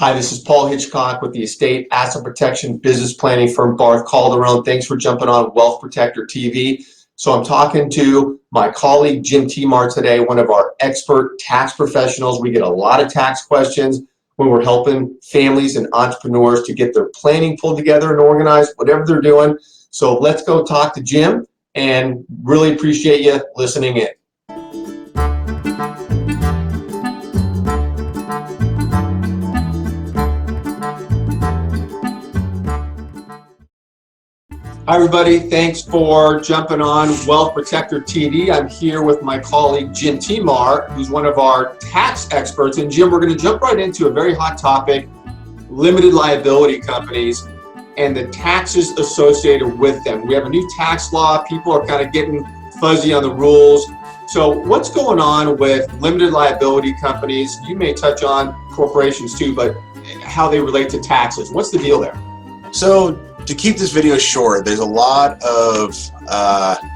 Hi, this is Paul Hitchcock with the Estate Asset Protection Business Planning firm Barth Calderon. Thanks for jumping on Wealth Protector TV. So I'm talking to my colleague Jim Timar today, one of our expert tax professionals. We get a lot of tax questions when we're helping families and entrepreneurs to get their planning pulled together and organized, whatever they're doing. So let's go talk to Jim, and really appreciate you listening in. Hi everybody, thanks for jumping on Wealth Protector TV. I'm here with my colleague Jim Timar, who's one of our tax experts. And Jim, we're going to jump right into a very hot topic, limited liability companies and the taxes associated with them. We have a new tax law. People are kind of getting fuzzy on the rules. So what's going on with limited liability companies? You may touch on corporations too, but how they relate to taxes. What's the deal there? So to keep this video short, there's a lot of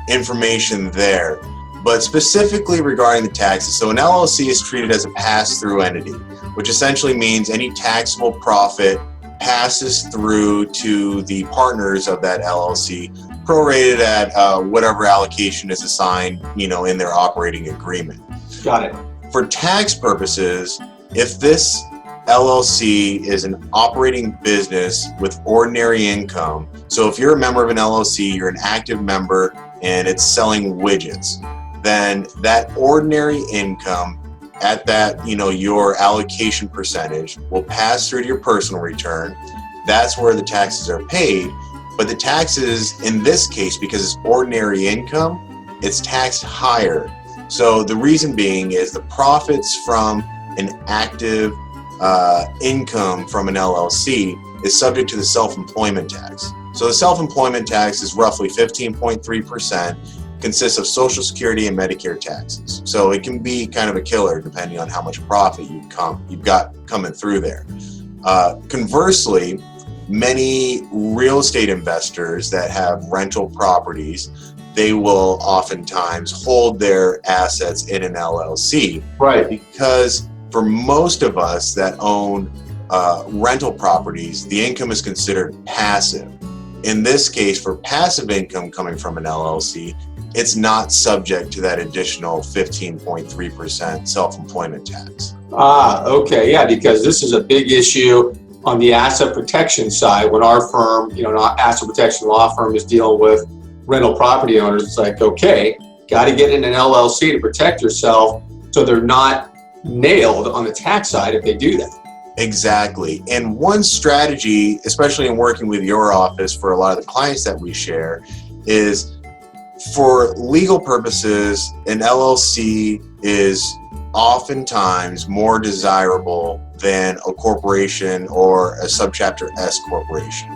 information there, but specifically regarding the taxes. So an LLC is treated as a pass-through entity, which essentially means any taxable profit passes through to the partners of that LLC, prorated at whatever allocation is assigned, in their operating agreement. Got it. For tax purposes, if this LLC is an operating business with ordinary income. So if you're a member of an LLC, you're an active member and it's selling widgets, then that ordinary income at that, your allocation percentage will pass through to your personal return. That's where the taxes are paid. But the taxes in this case, because it's ordinary income, it's taxed higher. So the reason being is the profits from an active income from an LLC is subject to the self-employment tax. So the self-employment tax is roughly 15.3%, consists of Social Security and Medicare taxes. So it can be kind of a killer depending on how much profit you've got coming through there. Conversely, many real estate investors that have rental properties, they will oftentimes hold their assets in an LLC. Right. Because for most of us that own rental properties, the income is considered passive. In this case, for passive income coming from an LLC, it's not subject to that additional 15.3% self-employment tax. Okay, yeah, because this is a big issue on the asset protection side. When our firm, an asset protection law firm, is dealing with rental property owners, it's like, okay, got to get in an LLC to protect yourself so they're not nailed on the tax side if they do that. Exactly. And one strategy, especially in working with your office for a lot of the clients that we share, is for legal purposes, an LLC is oftentimes more desirable than a corporation or a subchapter S corporation.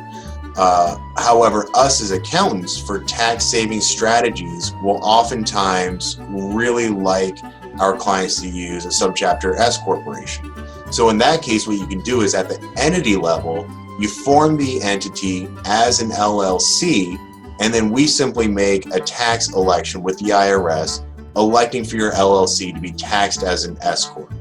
However, us as accountants for tax saving strategies will oftentimes really like our clients to use a subchapter S corporation. So in that case, what you can do is at the entity level, you form the entity as an LLC, and then we simply make a tax election with the IRS, electing for your LLC to be taxed as an S corp.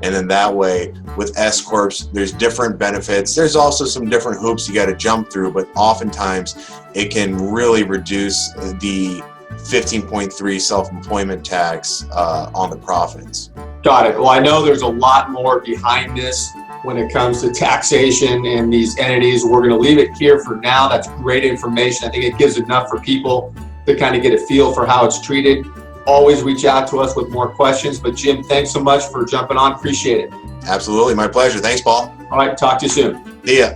And then that way, with S corps, there's different benefits. There's also some different hoops you got to jump through, but oftentimes it can really reduce the 15.3 self-employment tax on the profits. Got it. Well, I know there's a lot more behind this when it comes to taxation and these entities. We're going to leave it here for now. That's great information. I think it gives enough for people to kind of get a feel for how it's treated. Always reach out to us with more questions. But Jim, thanks so much for jumping on. Appreciate it. Absolutely. My pleasure. Thanks, Paul. All right. Talk to you soon. See ya.